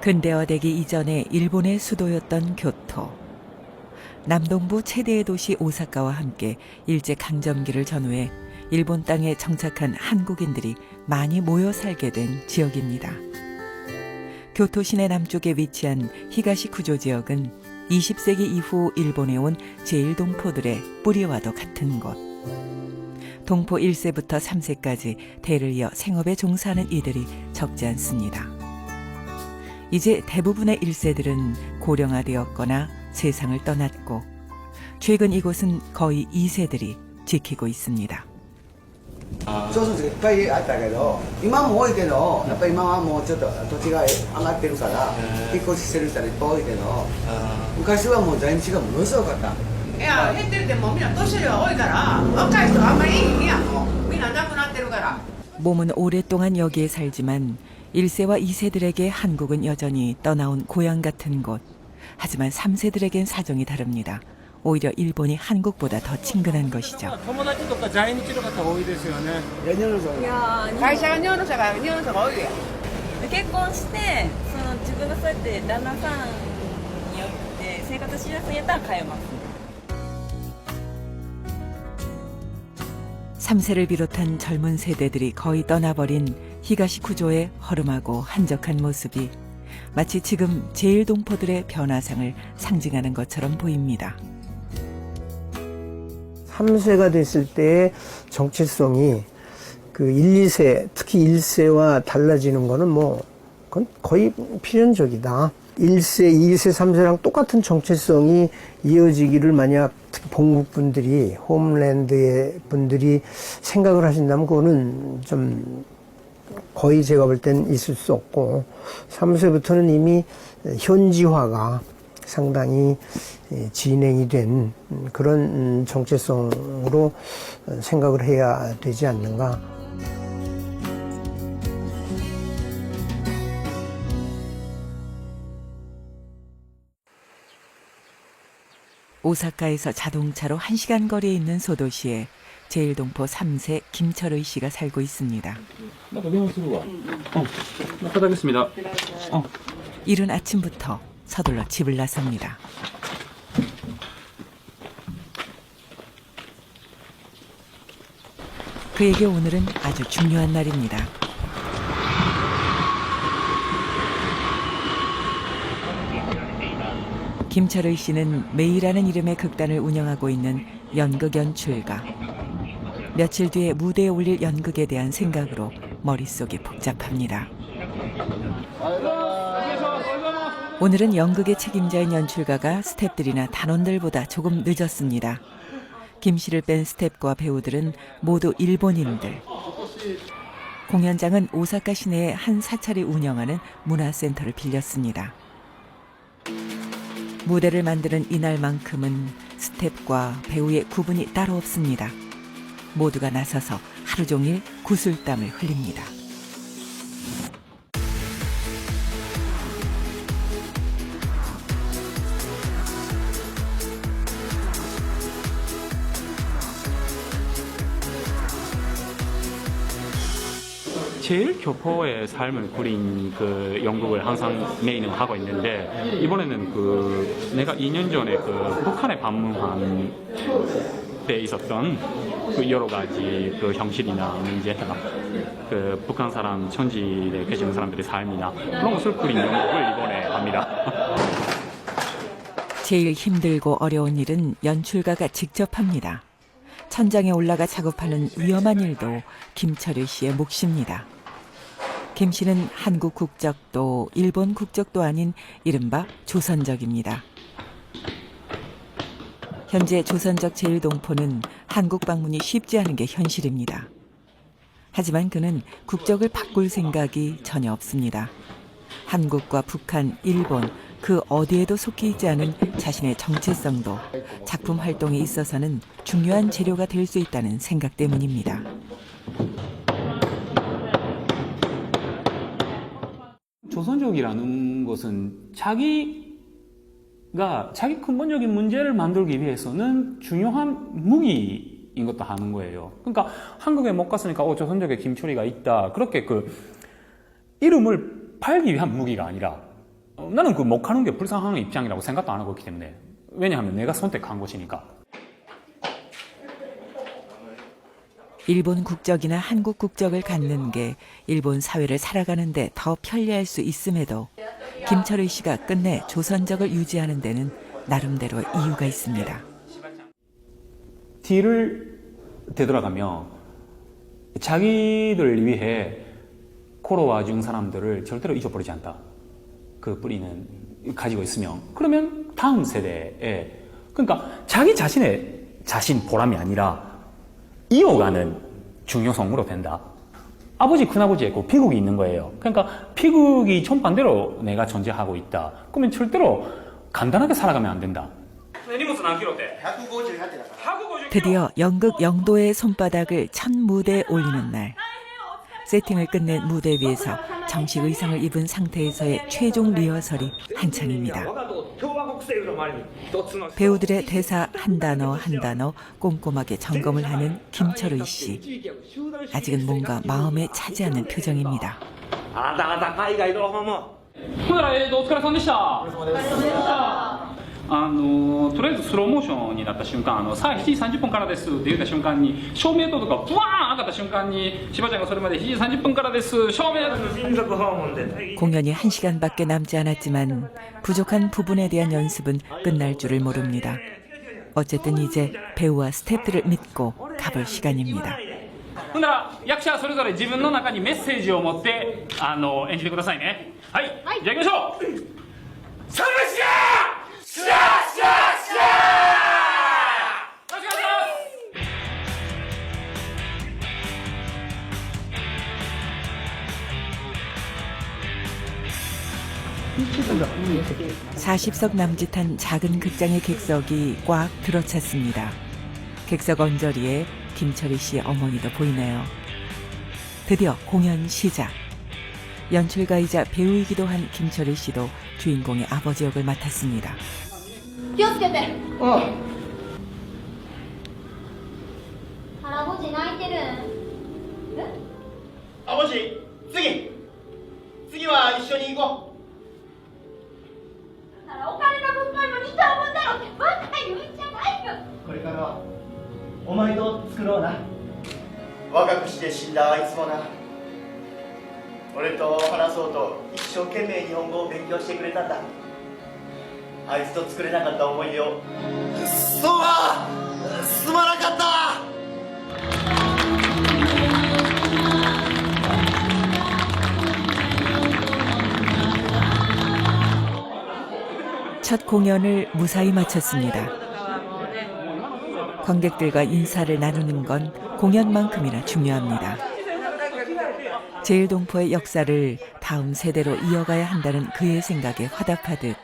근대화되기 이전에 일본의 수도였던 교토. 남동부 최대의 도시 오사카와 함께 일제강점기를 전후해 일본 땅에 정착한 한국인들이 많이 모여 살게 된 지역입니다. 교토 시내 남쪽에 위치한 히가시쿠조 지역은 20세기 이후 일본에 온 제1동포들의 뿌리와도 같은 곳. 동포 1세부터 3세까지 대를 이어 생업에 종사하는 이들이 적지 않습니다. 이제 대부분의 1세들은 고령화되었거나 세상을 떠났고 최근 이곳은 거의 2세들이 지키고 있습니다. そうそういっぱいあったけど今も多いけどやっぱり今はもうちょっと土地が上がってるから引っ越ししてる人はいっぱい多いけど昔はもう在日がものすごかった。いや減ってるってもうみんな年寄りが多いから若い人があんまりいいんやもうみんな亡くなってるから。 몸은 오랫동안 여기에 살지만 1세와 2세들에게 한국은 여전히 떠나온 고향 같은 곳. 하지만 3세들에겐 사정이 다릅니다. 오히려 일본이 한국보다 더 친근한 것이죠. 友達とか在日の方多いですよね。いや日本の人いやー会社が日本の人が多いやん。結婚して自分がそうやって旦那さんによって生活しやすいんやったら変えます。 3세를 비롯한 젊은 세대들이 거의 떠나버린 히가시쿠조의 허름하고 한적한 모습이 마치 지금 제1동포들의 변화상을 상징하는 것처럼 보입니다. 3세가 됐을 때의 정체성이 그 1, 2세, 특히 1세와 달라지는 거는 뭐, 그건 거의 필연적이다. 1세, 2세, 3세랑 똑같은 정체성이 이어지기를 만약 본국분들이, 홈랜드의 분들이 생각을 하신다면 그거는 좀 거의 제가 볼 땐 있을 수 없고, 3세부터는 이미 현지화가 상당히 진행이 된 그런 정체성으로 생각을 해야 되지 않는가. 오사카에서 자동차로 1시간 거리에 있는 소도시에 제1동포 3세 김철의 씨가 살고 있습니다. 받아겠습니다. 이른 아침부터 서둘러 집을 나섭니다. 그에게 오늘은 아주 중요한 날입니다. 김철의 씨는 메이라는 이름의 극단을 운영하고 있는 연극 연출가. 며칠 뒤에 무대에 올릴 연극에 대한 생각으로 머릿속이 복잡합니다. 오늘은 연극의 책임자인 연출가가 스태프들이나 단원들보다 조금 늦었습니다. 김 씨를 뺀 스태프와 배우들은 모두 일본인들. 공연장은 오사카 시내의 한 사찰이 운영하는 문화센터를 빌렸습니다. 무대를 만드는 이날만큼은 스텝과 배우의 구분이 따로 없습니다. 모두가 나서서 하루 종일 구슬땀을 흘립니다. 제일 교포의 삶을 그린 그 연극을 항상 메인으로 하고 있는데 이번에는 그 내가 2년 전에 그 북한에 방문한 때 있었던 그 여러 가지 그 형식이나 문제나 그 북한 사람 천지에 계시는 사람들의 삶이나 그런 것을 그린 연극을 이번에 합니다. 제일 힘들고 어려운 일은 연출가가 직접 합니다. 천장에 올라가 작업하는 위험한 일도 김철의 씨의 몫입니다. 김 씨는 한국 국적도 일본 국적도 아닌 이른바 조선적입니다. 현재 조선적 제1동포는 한국 방문이 쉽지 않은 게 현실입니다. 하지만 그는 국적을 바꿀 생각이 전혀 없습니다. 한국과 북한, 일본 그 어디에도 속해 있지 않은 자신의 정체성도 작품 활동에 있어서는 중요한 재료가 될 수 있다는 생각 때문입니다. 조선족이라는 것은 자기 근본적인 문제를 만들기 위해서는 중요한 무기인 것도 하는 거예요. 그러니까 한국에 못 갔으니까 조선족에 김철이가 있다. 그렇게 그 이름을 팔기 위한 무기가 아니라 나는 그 못 가는 게 불쌍한 입장이라고 생각도 안 하고 있기 때문에. 왜냐하면 내가 선택한 곳이니까. 일본 국적이나 한국 국적을 갖는 게 일본 사회를 살아가는데 더 편리할 수 있음에도 김철의 씨가 끝내 조선적을 유지하는 데는 나름대로 이유가 있습니다. 뒤를 되돌아가며 자기들 위해 코로와 준 사람들을 절대로 잊어버리지 않다. 그 뿌리는 가지고 있으면 그러면 다음 세대에 그러니까 자기 자신 보람이 아니라 이어가는 중요성으로 된다. 아버지 큰아버지에 그 피국이 있는 거예요. 그러니까 피국이 정반대로 내가 존재하고 있다. 그러면 절대로 간단하게 살아가면 안 된다. 드디어 연극 영도의 손바닥을 첫 무대에 올리는 날. 세팅을 끝낸 무대 위에서 정식 의상을 입은 상태에서의 최종 리허설이 한창입니다. 배우들의 대사 한 단어 한 단어 꼼꼼하게 점검을 하는 김철의 씨. 아직은 뭔가 마음에 차지 않는 표정입니다. ほんなら、お疲れさんでした。とりあえずスローモーションになった瞬間、さあ7時30分からですって言った瞬間に、照明灯とかブワーン上がった瞬間に、しばちゃんがそれまで7時30分からです、照明。 공연이 1시간밖에 남지 않았지만 부족한 부분에 대한 연습은 끝날 줄을 모릅니다. 어쨌든 이제 배우와 스태프들을 믿고 가볼 시간입니다. ほんなら役者それぞれ自分の中にメッセージを持って演じてくださいね。はい、じゃあ行きましょう。サルシャーシャーシャーシャー。よろしくお願いします。 40석 남짓한 작은 극장의 객석이 꽉 들어찼습니다. 객석 언저리에 김철희 씨의 어머니도 보이네요. 드디어 공연 시작. 연출가이자 배우이기도 한 김철희 씨도 주인공의 아버지 역을 맡았습니다. 気をつけて。腹ごし泣いてる。え？ 아버지,次は一緒に行こならお金が分配も似たもんだろってバカ言うんじゃないよ。う。これからはお前と作ろうな。若くして死んだあいつもな。俺と話そうと一生懸命日本語を勉強してくれたんだ。あいつと作れなかった思い出を。すまなかった。 첫 공연을 무사히 마쳤습니다. 관객들과 인사를 나누는 건 공연만큼이나 중요합니다. 제일동포의 역사를 다음 세대로 이어가야 한다는 그의 생각에 화답하듯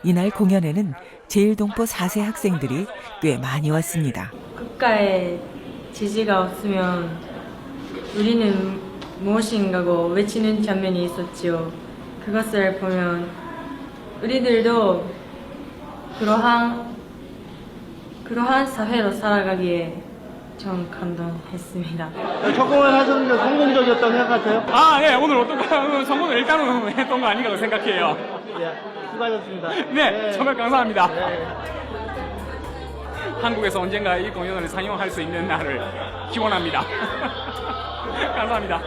이날 공연에는 제일동포 4세 학생들이 꽤 많이 왔습니다. 국가의 지지가 없으면 우리는 무엇인가고 외치는 장면이 있었지요. 그것을 보면 우리들도 그러한 사회로 살아가기에 좀 감동했습니다. 첫 공연 하셨는데 성공적이었다고 생각하세요? 예, 오늘 어떤가요? 성공을 일단은 했던 거 아닌가 생각해요. 네, 수고하셨습니다. 네, 정말 감사합니다. 네. 한국에서 언젠가 이 공연을 상영할 수 있는 날을 기원합니다. 감사합니다.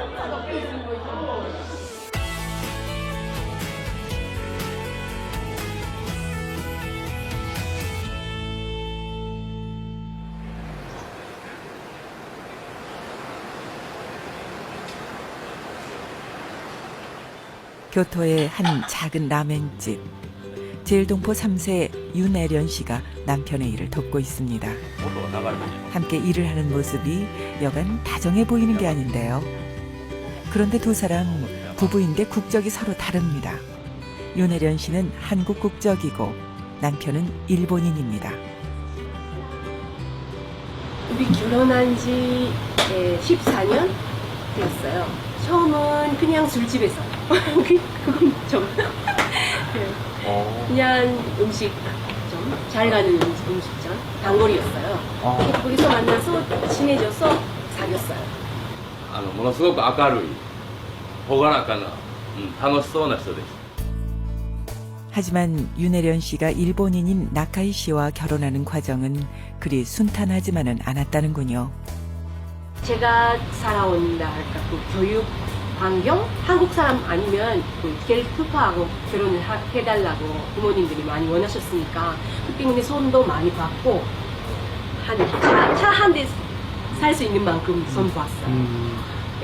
교토의 한 작은 라멘집. 제일동포 3세 윤애련 씨가 남편의 일을 돕고 있습니다. 함께 일을 하는 모습이 여간 다정해 보이는 게 아닌데요. 그런데 두 사람 부부인데 국적이 서로 다릅니다. 윤애련 씨는 한국 국적이고 남편은 일본인입니다. 우리 결혼한 지 14년 되었어요. 처음은 그냥 술집에서 그건 좀 그냥 음식점, 잘 가는 음식점, 단골이었어요. 거기서 만나서 친해져서 사귀었어요. ものすごく明るい、朗らかな、楽しそうな人です。 하지만 윤혜련 씨가 일본인인 나카이 씨와 결혼하는 과정은 그리 순탄하지만은 않았다는군요. 제가 살아온다 할까 그 교육 환경 한국 사람 아니면 그 겔투파하고 결혼을 해달라고 부모님들이 많이 원하셨으니까 그 때문에 손도 많이 받고 차 한 대 살 수 있는 만큼 손 봤어요.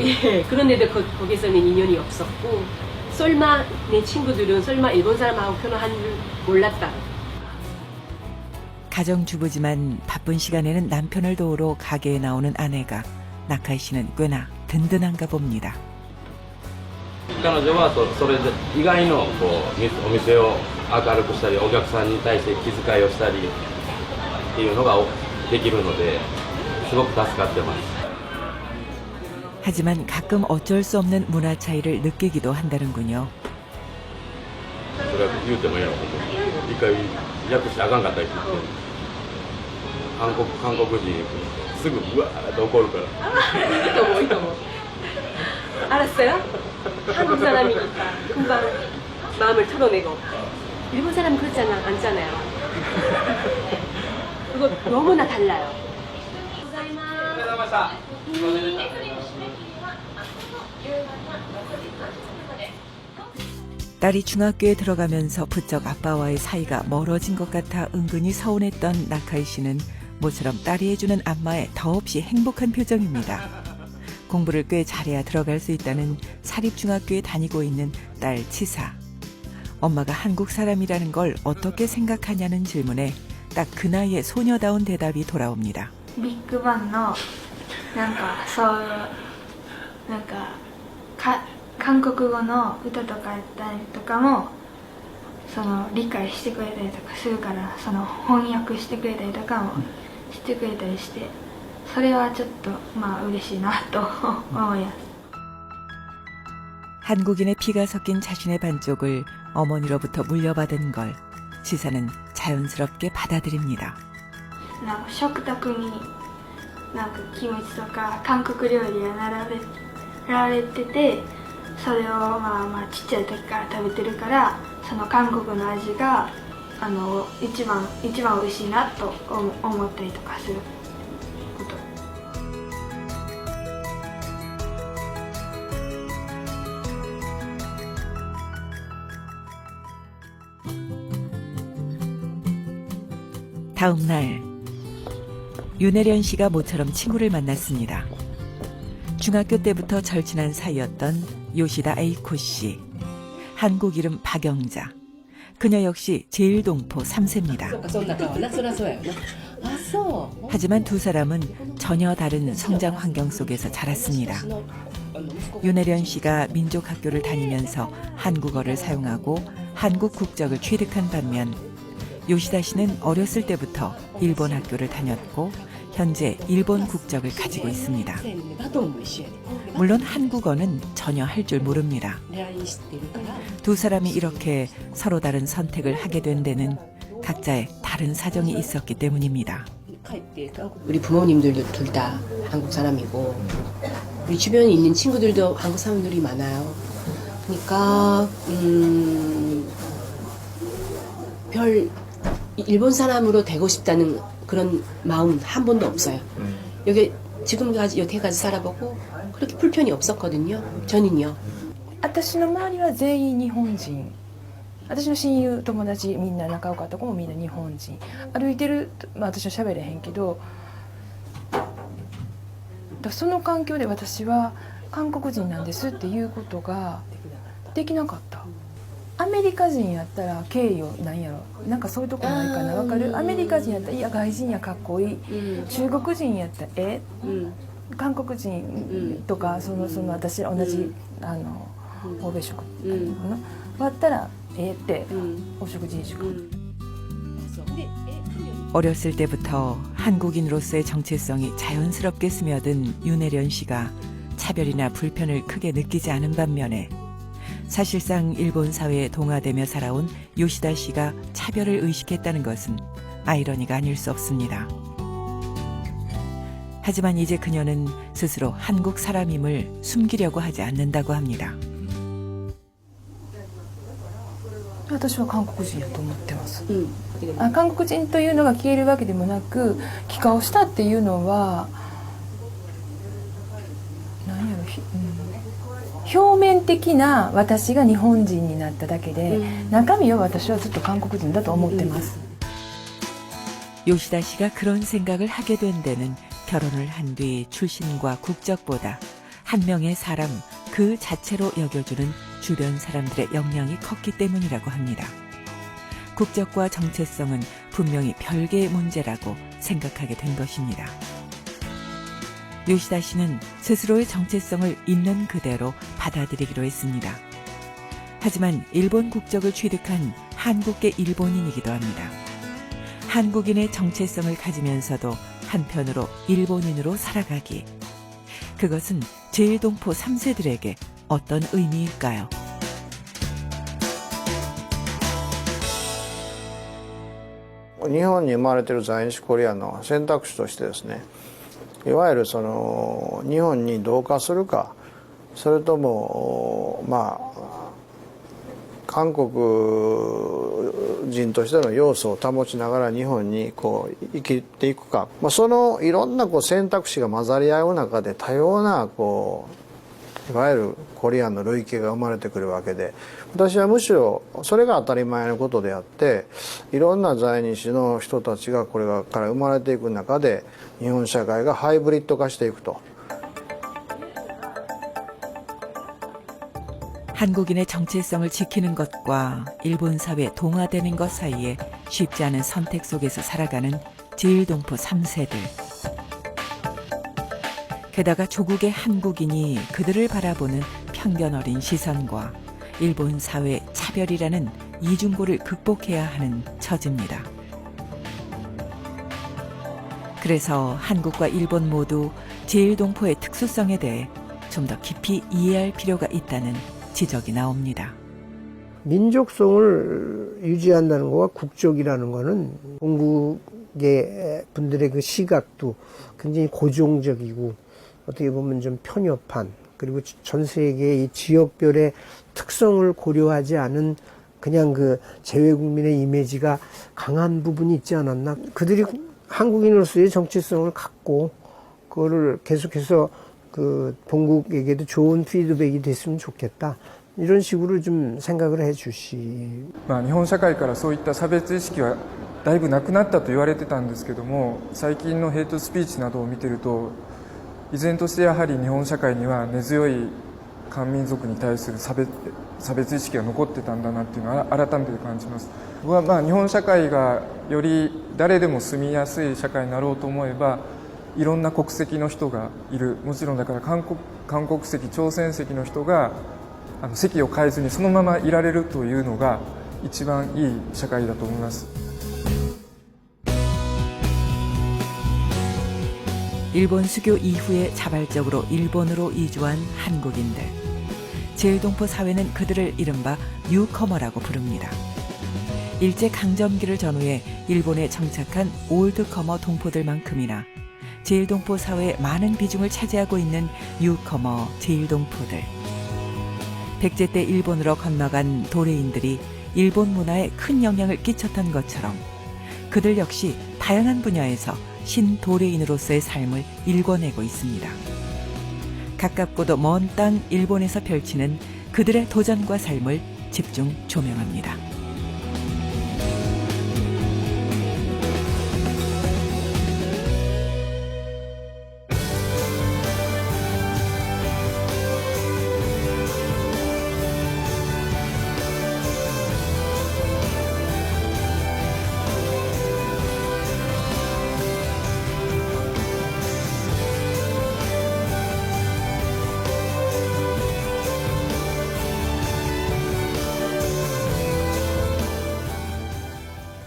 예, 그런데도 거기서는 인연이 없었고 설마 내 친구들은 설마 일본 사람하고 결혼한 줄 몰랐다. 가정주부지만 바쁜 시간에는 남편을 도우러 가게에 나오는 아내가 나카이 씨는 꽤나 든든한가 봅니다. 彼女はそれ以外のこうお店を明るくしたりお客さんに対して気遣いをしたりっていうのができるのですごく助かってます。 하지만 가끔 어쩔 수 없는 문화 차이를 느끼기도 한다는군요. それは言うてもええのかも一回訳してあかんかったりして韓国人すぐうわーって怒るから いいと思う. 알았어요? 한국 사람이니까 금방 마음을 털어내고 일본 사람은 그렇지 않잖아요. 그거 너무나 달라요. 딸이 중학교에 들어가면서 부쩍 아빠와의 사이가 멀어진 것 같아 은근히 서운했던 나카이 씨는 모처럼 딸이 해주는 안마에 더없이 행복한 표정입니다. 공부를 꽤 잘해야 들어갈 수 있다는 사립중학교에 다니고 있는 딸 치사. 엄마가 한국 사람이라는 걸 어떻게 생각하냐는 질문에 딱 그 나이에 소녀다운 대답이 돌아옵니다. ビッグバンのなんかそうなんか韓国語の歌とかやったりとかもその理解してくれたりとかするからその翻訳してくれたりとかもしてくれたりしてそれはちょっとまあ嬉しいなと思います。 한국인의 피가 섞인 자신의 반쪽을 어머니로부터 물려받은 걸 지사는 자연스럽게 받아들입니다. なんか食卓になんかキムチとか韓国料理が並べられててそれをまあちっちゃい時から食べてるからその韓国の味が一番美味しいなと思ったりとかすること。 다음 날 윤혜련 씨가 모처럼 친구를 만났습니다. 중학교 때부터 절친한 사이였던 요시다 에이코 씨. 한국 이름 박영자. 그녀 역시 제일동포 3세입니다. 하지만 두 사람은 전혀 다른 성장 환경 속에서 자랐습니다. 윤혜련 씨가 민족학교를 다니면서 한국어를 사용하고 한국 국적을 취득한 반면 요시다 씨는 어렸을 때부터 일본 학교를 다녔고 현재 일본 국적을 가지고 있습니다. 물론 한국어는 전혀 할 줄 모릅니다. 두 사람이 이렇게 서로 다른 선택을 하게 된 데는 각자의 다른 사정이 있었기 때문입니다. 우리 부모님들도 둘 다 한국 사람이고 우리 주변에 있는 친구들도 한국 사람들이 많아요. 그러니까 별 일본 사람으로 되고 싶다는 그런 마음 한 번도 없어요. 여기 지금까지 여태까지 살아보고 그렇게 불편이 없었거든요. 저는요. 私の周りは全員日本人。私の親友友達みんな仲良かった子もみんな日本人。歩いてる私は喋れへんけど、その環境で私は韓国人なんですっていうことができなかった。 アメリカ人やったら敬意をなんやろなんかそういうとこないかなわかるアメリカ人やったらいや外人やかっこいい、中国人やったら韓国人とかその私同じ欧米食割ったらってお食事時間 어렸을 때부터 한국인으로서의 정체성이 자연스럽게 스며든 윤혜련 씨가 차별이나 불편을 크게 느끼지 않은 반면에 사실상 일본 사회에 동화되며 살아온 요시다 씨가 차별을 의식했다는 것은 아이러니가 아닐 수 없습니다. 하지만 이제 그녀는 스스로 한국 사람임을 숨기려고 하지 않는다고 합니다. 私は韓国人やと思ってます、韓国人というのが消えるわけでもなく、帰化をしたっていうのは何やろ、表面的な私が日本人になっただけで、中身は私はずっと韓国人だと思ってます。 요시다 씨가 그런 생각을 하게 된 데는 결혼을 한 뒤 출신과 국적보다 한 명의 사람 그 자체로 여겨주는 주변 사람들의 영향이 컸기 때문이라고 합니다. 국적과 정체성은 분명히 별개의 문제라고 생각하게 된 것입니다. 요시다 씨는 스스로의 정체성을 있는 그대로 받아들이기로 했습니다. 하지만 일본 국적을 취득한 한국계 일본인이기도 합니다. 한국인의 정체성을 가지면서도 한편으로 일본인으로 살아가기. 그것은 제1동포 3세들에게 어떤 의미일까요? 일본에 生まれている在日コリアンの選択肢としてですね、いわゆるその日本に同化するか、それとも韓国人としての要素を保ちながら日本にこう生きていくか、そのいろんな選択肢が混ざり合う中で多様ないわゆるコリアンの類型が生まれてくるわけで、私はむしろそれが当たり前のことであって、いろんな在日の人たちがこれから生まれていく中で日本社会がハイブリッド化していくと。 한국인의 정체성을 지키는 것과 일본 사회 동화되는 것 사이에 쉽지 않은 선택 속에서 살아가는 제1동포 3세들. 게다가 조국의 한국인이 그들을 바라보는 편견 어린 시선과 일본 사회 차별이라는 이중고를 극복해야 하는 처지입니다. 그래서 한국과 일본 모두 제1동포의 특수성에 대해 좀 더 깊이 이해할 필요가 있다는 지적이 나옵니다. 민족성을 유지한다는 것과 국적이라는 것은 본국의 분들의 그 시각도 굉장히 고정적이고 어떻게 보면 좀 편협한, 그리고 전 세계의 이 지역별의 특성을 고려하지 않은 그냥 그 재외국민의 이미지가 강한 부분이 있지 않았나. 그들이 한국인으로서의 정체성을 갖고 그거를 계속해서 그 본국에게도 좋은 피드백이 됐으면 좋겠다. 이런 식으로 좀 생각을 해 주시. 日本社会からそういった差別意識はだいぶなくなったと言われてたんですけども、最近のヘイトスピーチなどを見てると、依然としてやはり日本社会には根強い漢民族に対する差別意識が残ってたんだなっていうのは改めて感じます。僕は日本社会がより誰でも住みやすい社会になろうと思えば、いろんな国籍の人がいる。もちろんだから韓国籍、朝鮮籍の人が籍を変えずにそのままいられるというのが一番いい社会だと思います。 일본 수교 이후에 자발적으로 일본으로 이주한 한국인들. 제1동포 사회는 그들을 이른바 뉴커머라고 부릅니다. 일제강점기를 전후해 일본에 정착한 올드커머 동포들만큼이나 제1동포 사회의 많은 비중을 차지하고 있는 뉴커머 제1동포들. 백제 때 일본으로 건너간 도레인들이 일본 문화에 큰 영향을 끼쳤던 것처럼 그들 역시 다양한 분야에서 신도레인으로서의 삶을 일궈내고 있습니다. 가깝고도 먼 땅 일본에서 펼치는 그들의 도전과 삶을 집중 조명합니다.